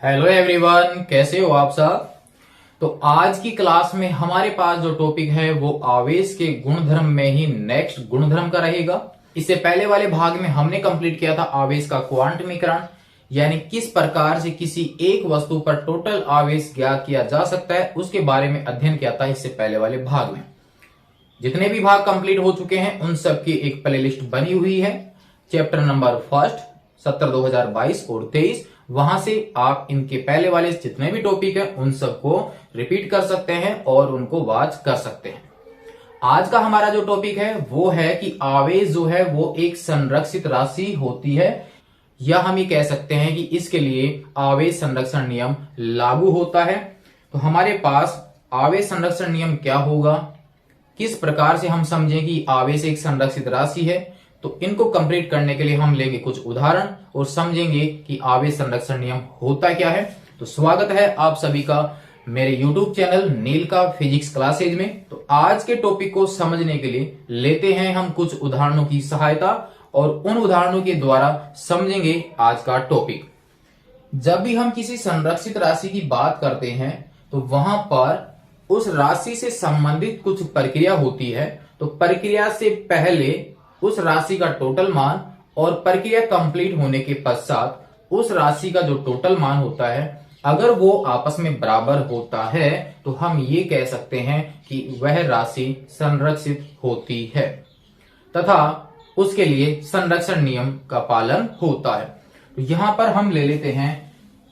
Hello everyone, कैसे हो आप सब। तो आज की क्लास में हमारे पास जो टॉपिक है वो आवेश के गुणधर्म में ही नेक्स्ट गुणधर्म का रहेगा। इससे पहले वाले भाग में हमने कंप्लीट किया था आवेश का क्वांटमीकरण, यानी किस प्रकार से किसी एक वस्तु पर टोटल आवेश ज्ञात किया जा सकता है, उसके बारे में अध्ययन किया था इससे पहले वाले भाग में। जितने भी भाग कंप्लीट हो चुके हैं उन सब की एक प्लेलिस्ट बनी हुई है। चैप्टर नंबर फर्स्ट 17 2022 और 23, वहां से आप इनके पहले वाले जितने भी टॉपिक है उन सबको रिपीट कर सकते हैं और उनको वॉच कर सकते हैं। आज का हमारा जो टॉपिक है वो है कि आवेश जो है वो एक संरक्षित राशि होती है, या हम ये कह सकते हैं कि इसके लिए आवेश संरक्षण नियम लागू होता है। तो हमारे पास आवेश संरक्षण नियम क्या होगा, किस प्रकार से हम समझें कि आवेश एक संरक्षित राशि है, तो इनको कंप्लीट करने के लिए हम लेंगे कुछ उदाहरण और समझेंगे कि आवेश संरक्षण नियम होता क्या है। तो स्वागत है आप सभी का मेरे YouTube चैनल नील का फिजिक्स क्लासेज में। तो आज के टॉपिक को समझने के लिए लेते हैं हम कुछ उदाहरणों की सहायता और उन उदाहरणों के द्वारा समझेंगे आज का टॉपिक। जब भी हम किसी संरक्षित राशि की बात करते हैं तो वहां पर उस राशि से संबंधित कुछ प्रक्रिया होती है। तो प्रक्रिया से पहले उस राशि का टोटल मान और प्रक्रिया कंप्लीट होने के पश्चात उस राशि का जो टोटल मान होता है, अगर वो आपस में बराबर होता है तो हम ये कह सकते हैं कि वह राशि संरक्षित होती है तथा उसके लिए संरक्षण नियम का पालन होता है। तो यहां पर हम ले लेते हैं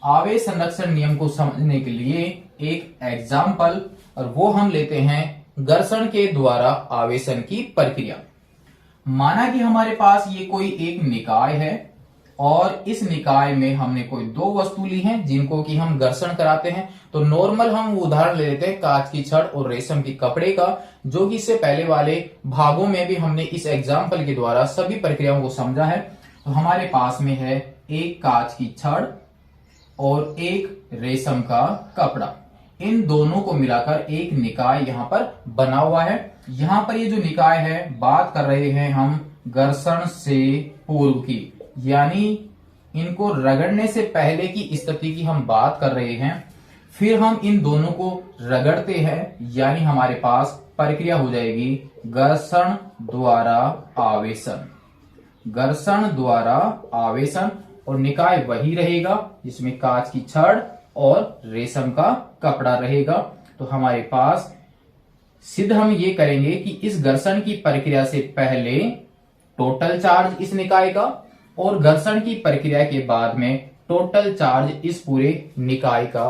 आवेश संरक्षण नियम को समझने के लिए एक एग्जाम्पल, और वो हम लेते हैं घर्षण के द्वारा आवेशन की प्रक्रिया। माना कि हमारे पास ये कोई एक निकाय है और इस निकाय में हमने कोई दो वस्तु ली हैं जिनको कि हम घर्षण कराते हैं। तो नॉर्मल हम उदाहरण ले लेते हैं कांच की छड़ और रेशम के कपड़े का, जो कि इससे पहले वाले भागों में भी हमने इस एग्जाम्पल के द्वारा सभी प्रक्रियाओं को समझा है। तो हमारे पास में है एक कांच की छड़ और एक रेशम का कपड़ा, इन दोनों को मिलाकर एक निकाय यहां पर बना हुआ है। यहां पर ये जो निकाय है बात कर रहे हैं हम घर्षण से पूर्व की, यानी इनको रगड़ने से पहले की स्थिति की हम बात कर रहे हैं। फिर हम इन दोनों को रगड़ते हैं, यानी हमारे पास प्रक्रिया हो जाएगी घर्षण द्वारा आवेशन। घर्षण द्वारा आवेशन और निकाय वही रहेगा जिसमें कांच की छड़ और रेशम का कपड़ा रहेगा। तो हमारे पास सिद्ध हम ये करेंगे कि इस घर्षण की प्रक्रिया से पहले टोटल चार्ज इस निकाय का और घर्षण की प्रक्रिया के बाद में टोटल चार्ज इस पूरे निकाय का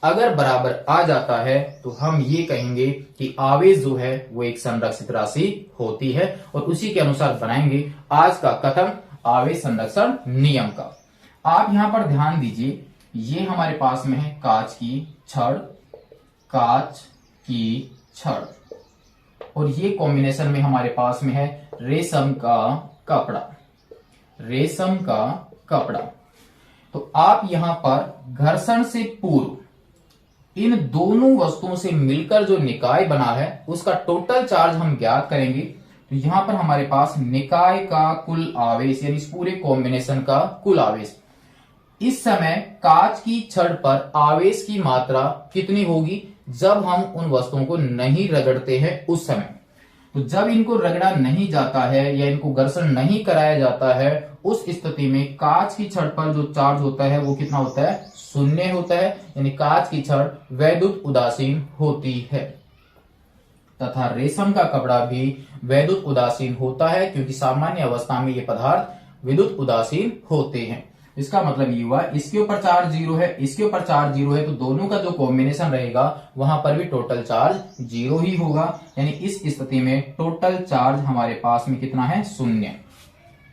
अगर बराबर आ जाता है तो हम ये कहेंगे कि आवेश जो है वो एक संरक्षित राशि होती है, और उसी के अनुसार बनाएंगे आज का कथन आवेश संरक्षण नियम का। आप यहां पर ध्यान दीजिए, ये हमारे पास में है कांच की छड़, कांच की छड़, और ये कॉम्बिनेशन में हमारे पास में है रेशम का कपड़ा, रेशम का कपड़ा। तो आप यहां पर घर्षण से पूर्व इन दोनों वस्तुओं से मिलकर जो निकाय बना है उसका टोटल चार्ज हम ज्ञात करेंगे। तो यहां पर हमारे पास निकाय का कुल आवेश, यानी इस पूरे कॉम्बिनेशन का कुल आवेश, इस समय कांच की छड़ पर आवेश की मात्रा कितनी होगी जब हम उन वस्तुओं को नहीं रगड़ते हैं उस समय। तो जब इनको रगड़ा नहीं जाता है या इनको घर्षण नहीं कराया जाता है उस स्थिति में कांच की छड़ पर जो चार्ज होता है वो कितना होता है, शून्य होता है, यानी कांच की छड़ वैद्युत उदासीन होती है। तथा रेशम का कपड़ा भी वैद्युत उदासीन होता है, क्योंकि सामान्य अवस्था में ये पदार्थ विद्युत उदासीन होते हैं। इसका मतलब ये हुआ इसके ऊपर चार्ज जीरो है, इसके ऊपर चार्ज जीरो है, तो दोनों का जो कॉम्बिनेशन रहेगा वहां पर भी टोटल चार्ज जीरो ही होगा। यानी इस स्थिति में टोटल चार्ज हमारे पास में कितना है, शून्य।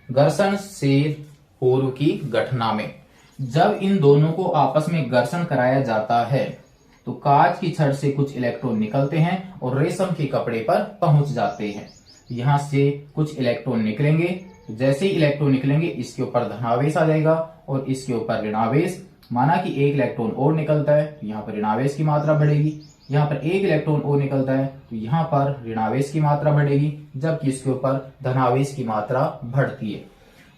घर्षण से पूर्व की घटना में जब इन दोनों को आपस में घर्षण कराया जाता है तो कांच की छड़ से कुछ इलेक्ट्रॉन निकलते हैं और रेशम के कपड़े पर पहुंच जाते हैं। यहां से कुछ इलेक्ट्रॉन निकलेंगे, जैसे ही इलेक्ट्रॉन निकलेंगे इसके ऊपर धनावेश आ जाएगा और इसके ऊपर ऋणावेश। माना कि एक इलेक्ट्रॉन और निकलता है तो यहाँ पर ऋणावेश की मात्रा बढ़ेगी, यहाँ पर एक इलेक्ट्रॉन और निकलता है तो यहाँ पर ऋणावेश की मात्रा बढ़ेगी, जबकि इसके ऊपर धनावेश की मात्रा बढ़ती है।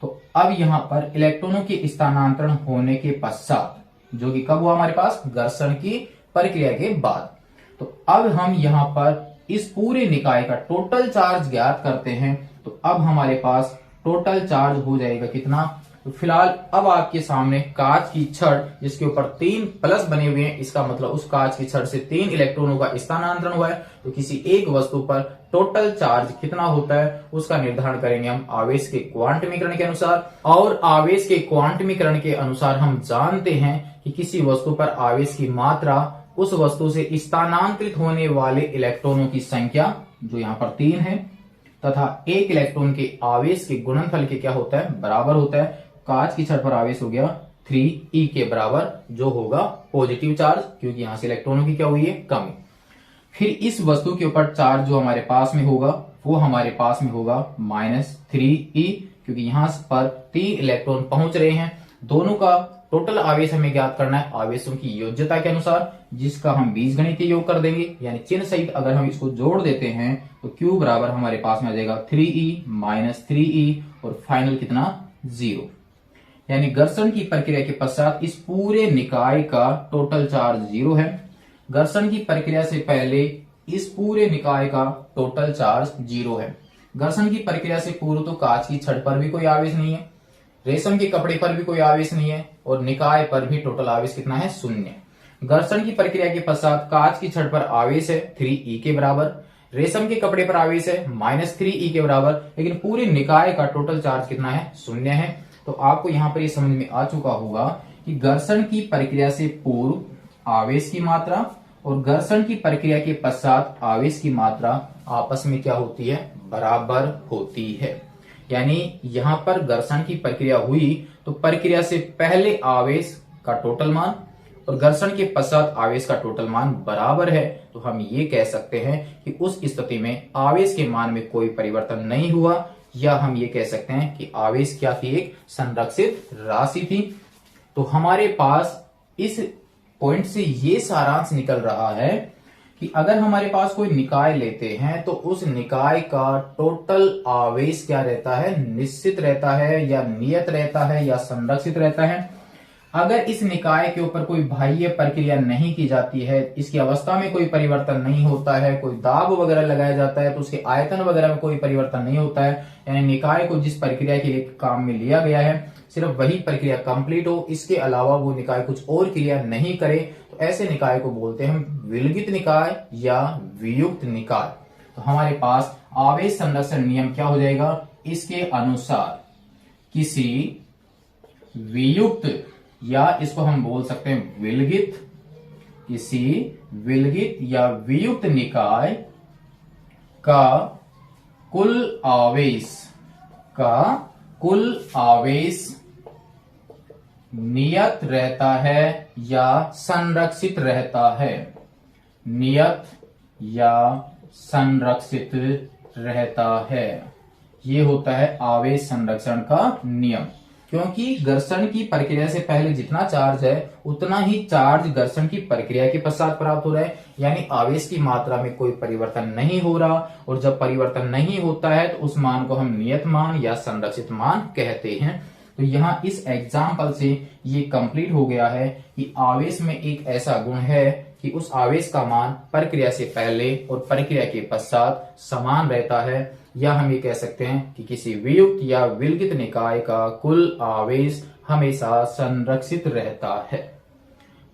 तो अब यहाँ पर इलेक्ट्रॉनों के स्थानांतरण होने के पश्चात जो कि कब हुआ हमारे पास, घर्षण की प्रक्रिया के बाद। तो अब हम यहां पर इस पूरे निकाय का टोटल चार्ज ज्ञात करते हैं। तो अब हमारे पास टोटल चार्ज हो जाएगा कितना, तो फिलहाल अब आपके सामने कांच की छड़ जिसके ऊपर 3 प्लस बने हुए हैं, इसका मतलब उस कांच की छड़ से 3 इलेक्ट्रॉनों का स्थानांतरण हुआ है। तो किसी एक वस्तु पर टोटल चार्ज कितना होता है उसका निर्धारण करेंगे हम आवेश के क्वांटमीकरण के अनुसार। और आवेश के क्वांटमीकरण के अनुसार हम जानते हैं कि किसी वस्तु पर आवेश की मात्रा उस वस्तु से स्थानांतरित होने वाले इलेक्ट्रॉनों की संख्या, जो यहाँ पर 3 है, तथा एक इलेक्ट्रॉन के आवेश के गुणनफल के क्या होता है, बराबर होता है। कांच की छड़ पर आवेश हो गया 3e के बराबर, जो होगा पॉजिटिव चार्ज, क्योंकि यहां से इलेक्ट्रॉनों की क्या हुई है, कमी। फिर इस वस्तु के ऊपर चार्ज जो हमारे पास में होगा वो हमारे पास में होगा -3e, क्योंकि यहां पर 3 इलेक्ट्रॉन पहुंच रहे हैं। दोनों का टोटल आवेश हमें ज्ञात करना है आवेशों की योज्यता के अनुसार, जिसका हम बीजगणितीय योग कर देंगे, यानी चिन्ह सहित अगर हम इसको जोड़ देते हैं तो Q बराबर हमारे पास में आ जाएगा 3e -3e और फाइनल कितना, 0। यानी घर्षण की प्रक्रिया के पश्चात इस पूरे निकाय का टोटल चार्ज 0 है। घर्षण की प्रक्रिया से पहले इस पूरे निकाय का टोटल चार्ज 0 है। घर्षण की प्रक्रिया से पूर्व तो कांच की छड़ पर भी कोई आवेश नहीं है, रेशम के कपड़े पर भी कोई आवेश नहीं है, और निकाय पर भी टोटल आवेश कितना है, 0। घर्षण की प्रक्रिया के पश्चात कांच की छड़ पर आवेश है 3e के बराबर, रेशम के कपड़े पर आवेश है -3e के बराबर, लेकिन पूरे निकाय का टोटल चार्ज कितना है, 0 है। तो आपको यहां पर ये समझ में आ चुका होगा कि घर्षण की प्रक्रिया से पूर्व आवेश की मात्रा और घर्षण की प्रक्रिया के पश्चात आवेश की मात्रा आपस में क्या होती है, बराबर होती है। यानी यहां पर घर्षण की प्रक्रिया हुई तो प्रक्रिया से पहले आवेश का टोटल मान और घर्षण के पश्चात आवेश का टोटल मान बराबर है। तो हम ये कह सकते हैं कि उस स्थिति में आवेश के मान में कोई परिवर्तन नहीं हुआ, या हम ये कह सकते हैं कि आवेश क्या थी, एक संरक्षित राशि थी। तो हमारे पास इस पॉइंट से ये सारांश निकल रहा है कि अगर हमारे पास कोई निकाय लेते हैं तो उस निकाय का टोटल आवेश क्या रहता है, निश्चित रहता है, या नियत रहता है, या संरक्षित रहता है। अगर इस निकाय के ऊपर कोई बाह्य प्रक्रिया नहीं की जाती है, इसकी अवस्था में कोई परिवर्तन नहीं होता है, कोई दाब वगैरह लगाया जाता है तो उसके आयतन वगैरह में कोई परिवर्तन नहीं होता है, यानी निकाय को जिस प्रक्रिया के लिए काम में लिया गया है सिर्फ वही प्रक्रिया कंप्लीट हो, इसके अलावा वो निकाय कुछ और क्रिया नहीं करे, तो ऐसे निकाय को बोलते हैं हम विलगित निकाय या वियुक्त निकाय। तो हमारे पास आवेश संरक्षण नियम क्या हो जाएगा, इसके अनुसार किसी वियुक्त, या इसको हम बोल सकते हैं विलगित, किसी विलगित या वियुक्त निकाय का कुल आवेश नियत रहता है या संरक्षित रहता है, नियत या संरक्षित रहता है। ये होता है आवेश संरक्षण का नियम। क्योंकि घर्षण की प्रक्रिया से पहले जितना चार्ज है उतना ही चार्ज घर्षण की प्रक्रिया के पश्चात प्राप्त हो रहा है, यानी आवेश की मात्रा में कोई परिवर्तन नहीं हो रहा। और जब परिवर्तन नहीं होता है तो उस मान को हम नियत मान या संरक्षित मान कहते हैं। तो यहाँ इस एग्जाम्पल से ये कंप्लीट हो गया है कि आवेश में एक ऐसा गुण है कि उस आवेश का मान प्रक्रिया से पहले और प्रक्रिया के पश्चात समान रहता है, या हम ये कह सकते हैं कि किसी वियुक्त या विलगित निकाय का कुल आवेश हमेशा संरक्षित रहता है।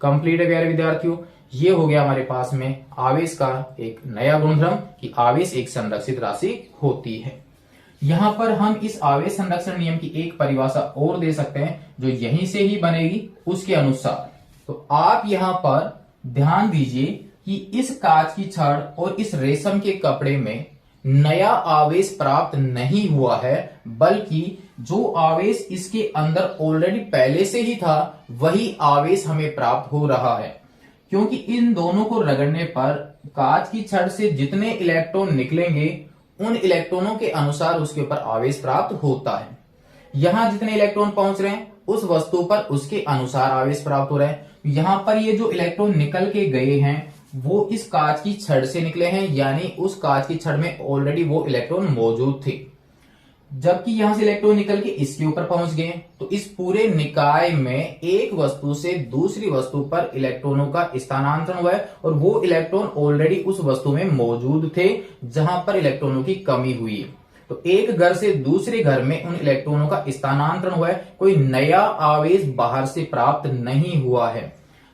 कंप्लीट है प्यारे विद्यार्थियों, ये हो गया हमारे पास में आवेश का एक नया गुणधर्म कि आवेश एक संरक्षित राशि होती है। यहां पर हम इस आवेश संरक्षण नियम की एक परिभाषा और दे सकते हैं जो यहीं से ही बनेगी उसके अनुसार। तो आप यहां पर ध्यान दीजिए कि इस कांच की छड़ और इस रेशम के कपड़े में नया आवेश प्राप्त नहीं हुआ है, बल्कि जो आवेश इसके अंदर ऑलरेडी पहले से ही था वही आवेश हमें प्राप्त हो रहा है। क्योंकि इन दोनों को रगड़ने पर कांच की छड़ से जितने इलेक्ट्रॉन निकलेंगे उन इलेक्ट्रॉनों के अनुसार उसके ऊपर आवेश प्राप्त होता है। यहां जितने इलेक्ट्रॉन पहुंच रहे हैं उस वस्तु पर उसके अनुसार आवेश प्राप्त हो रहा है। यहां पर ये जो इलेक्ट्रॉन निकल के गए हैं वो इस कांच की छड़ से निकले हैं, यानी उस कांच की छड़ में ऑलरेडी वो इलेक्ट्रॉन मौजूद थे। जबकि यहां से इलेक्ट्रॉन निकल के इसके ऊपर पहुंच गए। तो इस पूरे निकाय में एक वस्तु से दूसरी वस्तु पर इलेक्ट्रॉनों का स्थानांतरण हुआ है और वो इलेक्ट्रॉन ऑलरेडी उस वस्तु में मौजूद थे जहां पर इलेक्ट्रॉनों की कमी हुई है। तो एक घर से दूसरे घर में उन इलेक्ट्रॉनों का स्थानांतरण हुआ है, कोई नया आवेश बाहर से प्राप्त नहीं हुआ है।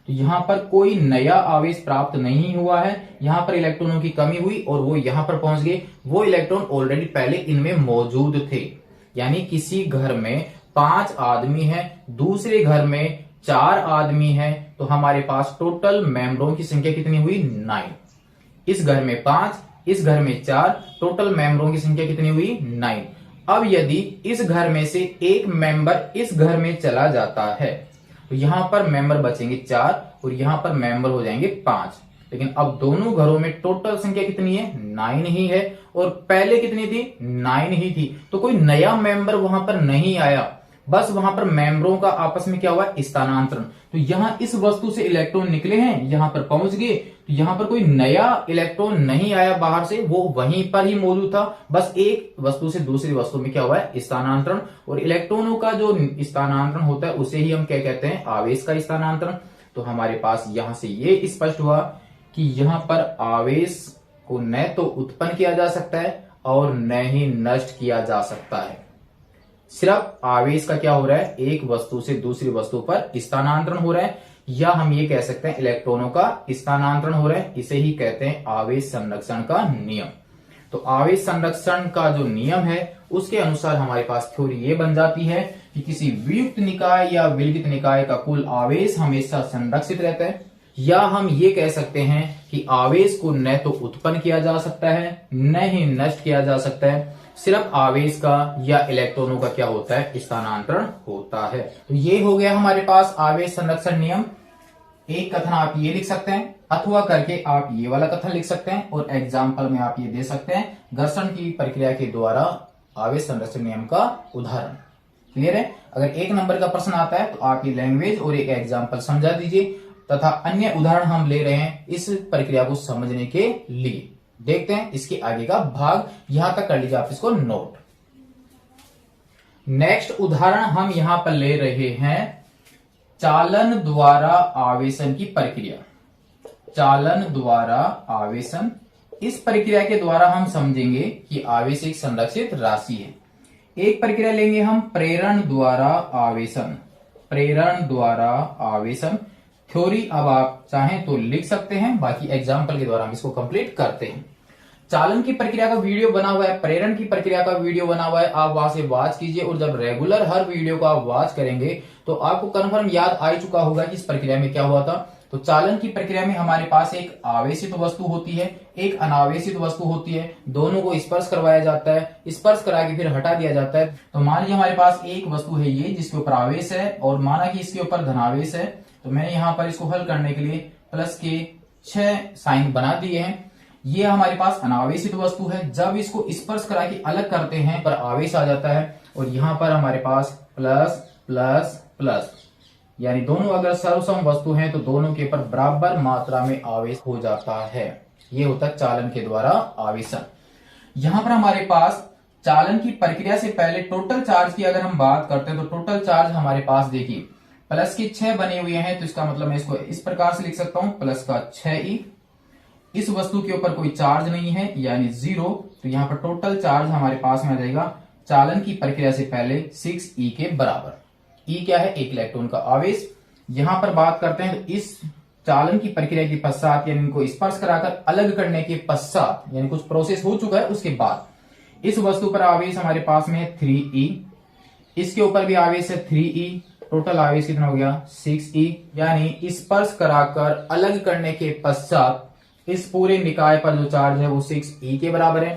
तो यहां पर कोई नया आवेश प्राप्त नहीं हुआ है, यहां पर इलेक्ट्रॉनों की कमी हुई और वो यहां पर पहुंच गए। वो इलेक्ट्रॉन ऑलरेडी पहले इनमें मौजूद थे। यानी किसी घर में 5 आदमी हैं, दूसरे घर में 4 आदमी हैं, तो हमारे पास टोटल मेंबरों की संख्या कितनी हुई? 9। इस घर में 5, इस घर में 4, टोटल मेंबरों की संख्या कितनी हुई? 9। अब यदि इस घर में से एक मेंबर इस घर में चला जाता है तो यहां पर मेंबर बचेंगे 4 और यहां पर मेंबर हो जाएंगे 5। लेकिन अब दोनों घरों में टोटल संख्या कितनी है? 9 ही है और पहले कितनी थी? 9 ही थी। तो कोई नया मेंबर वहां पर नहीं आया, बस वहां पर मेंबरों का आपस में क्या हुआ? स्थानांतरण। तो यहां इस वस्तु से इलेक्ट्रॉन निकले हैं, यहां पर पहुंच गए, तो यहां पर कोई नया इलेक्ट्रॉन नहीं आया बाहर से, वो वहीं पर ही मौजूद था। बस एक वस्तु से दूसरी वस्तु में क्या हुआ है? स्थानांतरण। और इलेक्ट्रॉनों का जो स्थानांतरण होता है उसे ही हम क्या कहते हैं? आवेश का स्थानांतरण। तो हमारे पास यहां से ये स्पष्ट हुआ कि यहां पर आवेश को न तो उत्पन्न किया जा सकता है और न ही नष्ट किया जा सकता है। सिर्फ आवेश का क्या हो रहा है? एक वस्तु से दूसरी वस्तु पर स्थानांतरण हो रहा है, या हम ये कह सकते हैं इलेक्ट्रॉनों का स्थानांतरण हो रहा है। इसे ही कहते हैं आवेश संरक्षण का नियम। तो आवेश संरक्षण का जो नियम है उसके अनुसार हमारे पास थ्योरी ये बन जाती है कि किसी वियुक्त निकाय या विलगित निकाय का कुल आवेश हमेशा संरक्षित रहता है, या हम ये कह सकते हैं कि आवेश को न तो उत्पन्न किया जा सकता है न ही नष्ट किया जा सकता है। सिर्फ आवेश का या इलेक्ट्रॉनों का क्या होता है? स्थानांतरण होता है। तो ये हो गया हमारे पास आवेश संरक्षण नियम। एक कथन आप ये लिख सकते हैं अथवा करके आप ये वाला कथन लिख सकते हैं, और एग्जाम्पल में आप ये दे सकते हैं घर्षण की प्रक्रिया के द्वारा आवेश संरक्षण नियम का उदाहरण। क्लियर है? अगर 1 नंबर का प्रश्न आता है तो आप ये लैंग्वेज और एक एग्जाम्पल समझा दीजिए, तथा अन्य उदाहरण हम ले रहे हैं इस प्रक्रिया को समझने के लिए। देखते हैं इसके आगे का भाग, यहां तक कर लीजिए आप इसको नोट। नेक्स्ट उदाहरण हम यहां पर ले रहे हैं चालन द्वारा आवेशन की प्रक्रिया। चालन द्वारा आवेशन, इस प्रक्रिया के द्वारा हम समझेंगे कि आवेश एक संरक्षित राशि है। एक प्रक्रिया लेंगे हम प्रेरण द्वारा आवेशन। प्रेरण द्वारा आवेशन थ्योरी अब आप चाहें तो लिख सकते हैं, बाकी एग्जाम्पल के द्वारा हम इसको कंप्लीट करते हैं। चालन की प्रक्रिया का वीडियो बना हुआ है, प्रेरण की प्रक्रिया का वीडियो बना हुआ है, आप वहां से वॉच कीजिए। और जब रेगुलर हर वीडियो को आप वॉच करेंगे तो आपको कन्फर्म याद आ चुका होगा कि इस प्रक्रिया में क्या हुआ था। तो चालन की प्रक्रिया में हमारे पास एक आवेशित वस्तु होती है, एक अनावेशित वस्तु होती है, दोनों को स्पर्श करवाया जाता है, स्पर्श करा के फिर हटा दिया जाता है। तो मान लीजिए हमारे पास एक वस्तु है ये जिसके ऊपर आवेश है, और माना कि इसके ऊपर धनावेश है। तो मैंने यहां पर इसको हल करने के लिए प्लस के 6 साइन बना दिए हैं। ये हमारे पास अनावेशित वस्तु है, जब इसको स्पर्श करा के अलग करते हैं पर आवेश आ जाता है, और यहां पर हमारे पास प्लस प्लस प्लस, यानी दोनों अगर सर्वसम वस्तु हैं तो दोनों के ऊपर बराबर मात्रा में आवेश हो जाता है। ये होता है चालन के द्वारा आवेशन। यहां पर हमारे पास चालन की प्रक्रिया से पहले टोटल चार्ज की अगर हम बात करते हैं तो टोटल चार्ज हमारे पास देखिए प्लस के 6 बने हुए हैं, तो इसका मतलब मैं इसको इस प्रकार से लिख सकता हूं प्लस का 6e। इस वस्तु के ऊपर कोई चार्ज नहीं है यानी 0, तो यहां पर टोटल चार्ज हमारे पास में आ जाएगा चालन की प्रक्रिया से पहले 6e के बराबर। E क्या है? एक इलेक्ट्रॉन का आवेश। यहां पर बात करते हैं तो इस चालन की प्रक्रिया के पश्चात यानी इनको स्पर्श कराकर अलग करने के पश्चात, यानी कुछ प्रोसेस हो चुका है उसके बाद इस वस्तु पर आवेश हमारे पास में है 3e, इसके ऊपर भी आवेश है 3e, टोटल आवेश कितना हो गया? 6e। यानी स्पर्श कराकर अलग करने के पश्चात इस पूरे निकाय पर जो चार्ज है वो 6e के बराबर है।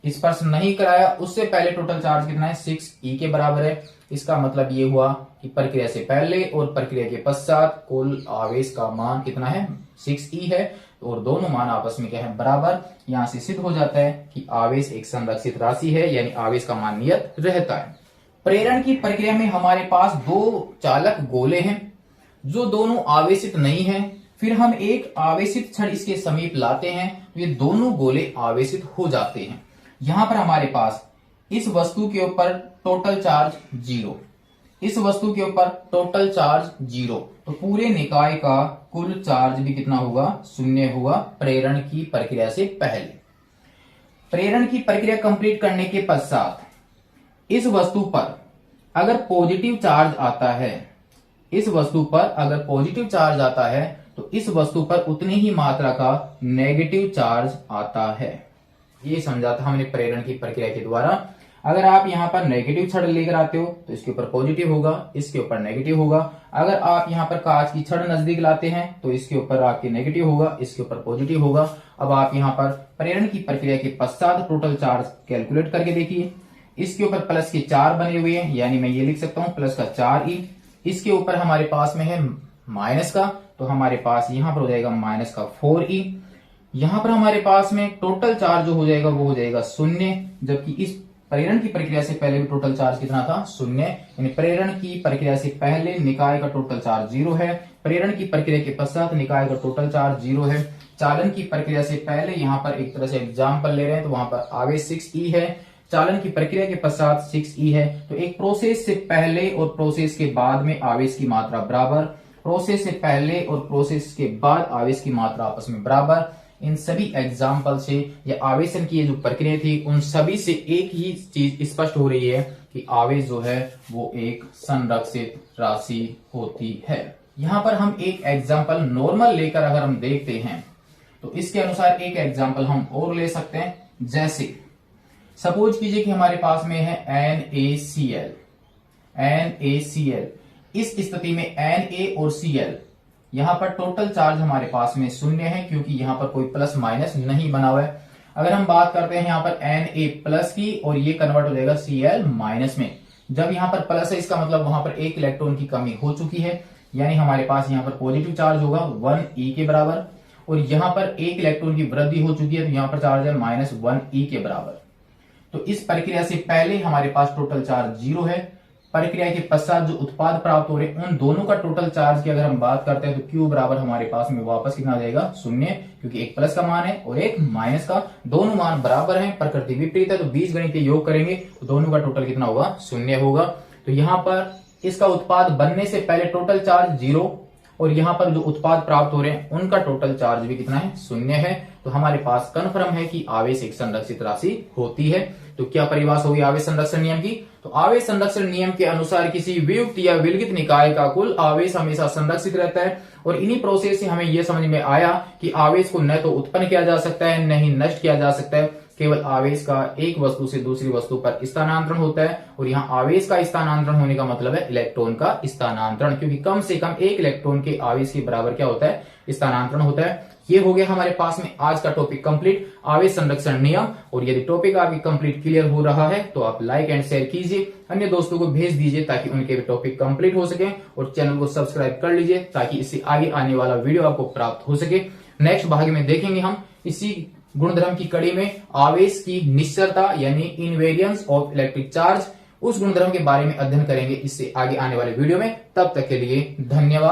स्पर्श नहीं कराया उससे पहले टोटल चार्ज कितना है? 6e के बराबर है। इसका मतलब ये हुआ कि प्रक्रिया से पहले और प्रक्रिया के पश्चात कुल आवेश का मान कितना है? 6e है, और दोनों मान आपस में क्या है? बराबर। यहां से सिद्ध हो जाता है कि आवेश एक संरक्षित राशि है, यानी आवेश का मान नियत रहता है। प्रेरण की प्रक्रिया में हमारे पास 2 चालक गोले हैं जो दोनों आवेशित नहीं है। फिर हम एक आवेशित छड़ इसके समीप लाते हैं, ये दोनों गोले आवेशित हो जाते हैं। यहां पर हमारे पास इस वस्तु के ऊपर टोटल चार्ज 0, इस वस्तु के ऊपर टोटल चार्ज 0, तो पूरे निकाय का कुल चार्ज भी कितना होगा? 0 होगा प्रेरण की प्रक्रिया से पहले। प्रेरण की प्रक्रिया कंप्लीट करने के पश्चात इस वस्तु पर अगर पॉजिटिव चार्ज आता है, इस वस्तु पर अगर पॉजिटिव चार्ज आता है तो इस वस्तु पर उतनी ही मात्रा का नेगेटिव चार्ज आता है। ये समझा था हमने प्रेरण की प्रक्रिया के द्वारा। अगर आप यहां पर नेगेटिव छड़ लेकर आते हो तो इसके ऊपर पॉजिटिव होगा, इसके ऊपर नेगेटिव होगा। अगर आप यहां पर कांच की छड़ नजदीक लाते हैं तो इसके ऊपर आपके नेगेटिव होगा, इसके ऊपर पॉजिटिव होगा। अब आप यहां पर प्रेरण की प्रक्रिया के पश्चात टोटल चार्ज कैलकुलेट करके देखिए। इसके ऊपर प्लस के 4 बने हुए हैं, यानी मैं ये लिख सकता हूं प्लस का 4e। इसके ऊपर हमारे पास में है माइनस का, तो हमारे पास यहां पर हो जाएगा माइनस का 4e। यहां पर हमारे पास में टोटल चार्ज जो हो जाएगा वो हो जाएगा 0, जबकि इस प्रेरण की प्रक्रिया से पहले भी टोटल चार्ज कितना था? 0। यानी प्रेरण की प्रक्रिया से पहले निकाय का टोटल चार्ज 0 है, प्रेरण की प्रक्रिया के पश्चात निकाय का टोटल चार्ज 0 है। चालन की प्रक्रिया से पहले यहां पर एक तरह से एग्जाम्पल ले रहे हैं तो वहां पर आवेश 6e है, चालन की प्रक्रिया के पश्चात 6e है। तो एक प्रोसेस से पहले और प्रोसेस के बाद में आवेश की मात्रा बराबर, प्रोसेस से पहले और प्रोसेस के बाद आवेश की मात्रा आपस में बराबर। इन सभी एग्जाम्पल से या आवेशन की ये जो प्रक्रिया थी उन सभी से एक ही चीज स्पष्ट हो रही है कि आवेश जो है वो एक संरक्षित राशि होती है। यहां पर हम एक एग्जाम्पल नॉर्मल लेकर अगर हम देखते हैं तो इसके अनुसार एक एग्जाम्पल हम और ले सकते हैं। जैसे सपोज कीजिए कि हमारे पास में है NaCl। इस स्थिति में Na और Cl यहां पर टोटल चार्ज हमारे पास में 0 है, क्योंकि यहां पर कोई प्लस माइनस नहीं बना हुआ है। अगर हम बात करते हैं यहां पर Na प्लस की और ये कन्वर्ट हो जाएगा Cl माइनस में। जब यहां पर प्लस है इसका मतलब वहां पर एक इलेक्ट्रॉन की कमी हो चुकी है, यानी हमारे पास यहां पर पॉजिटिव चार्ज होगा 1e के बराबर, और यहां पर एक इलेक्ट्रॉन की वृद्धि हो चुकी है तो यहां पर चार्ज है -1e के बराबर। तो इस प्रक्रिया से पहले हमारे पास टोटल चार्ज 0 है, प्रक्रिया के पश्चात जो उत्पाद प्राप्त हो रहे हैं उन दोनों का टोटल चार्ज की अगर हम बात करते हैं तो Q बराबर हमारे पास में वापस कितना आ जाएगा? 0, क्योंकि एक प्लस का मान है और एक माइनस का, दोनों मान बराबर हैं, प्रकृति विपरीत है, तो बीजगणितीय योग करेंगे तो दोनों का टोटल कितना होगा? 0 होगा। तो यहाँ पर इसका उत्पाद बनने से पहले टोटल चार्ज 0 और यहाँ पर जो उत्पाद प्राप्त हो रहे हैं उनका टोटल चार्ज भी कितना है? 0 है। तो हमारे पास कन्फर्म है कि आवेश एक संरक्षित राशि होती है। तो क्या परिभाषा होगी आवेश संरक्षण नियम की? तो आवेश संरक्षण नियम के अनुसार किसी वियुक्त या विलगित निकाय का कुल आवेश हमेशा संरक्षित रहता है। और इन्हीं प्रोसेस से हमें यह समझ में आया कि आवेश को न तो उत्पन्न किया जा सकता है न ही नष्ट किया जा सकता है, केवल आवेश का एक वस्तु से दूसरी वस्तु पर स्थानांतरण होता है। और यहाँ आवेश का स्थानांतरण होने का मतलब है इलेक्ट्रॉन का स्थानांतरण, क्योंकि कम से कम एक इलेक्ट्रॉन के आवेश के बराबर क्या होता है? स्थानांतरण होता है। ये हो गया हमारे पास में आज का टॉपिक कंप्लीट, आवेश संरक्षण नियम। और यदि टॉपिक आपकी कंप्लीट क्लियर हो रहा है तो आप लाइक एंड शेयर कीजिए, अन्य दोस्तों को भेज दीजिए ताकि उनके भी टॉपिक कंप्लीट हो सके, और चैनल को सब्सक्राइब कर लीजिए ताकि इससे आगे आने वाला वीडियो आपको प्राप्त हो सके। नेक्स्ट भाग में देखेंगे हम इसी गुणधर्म की कड़ी में आवेश की निश्चरता यानी इनवेरियंस ऑफ इलेक्ट्रिक चार्ज, उस गुणधर्म के बारे में अध्ययन करेंगे इससे आगे आने वाले वीडियो में। तब तक के लिए धन्यवाद।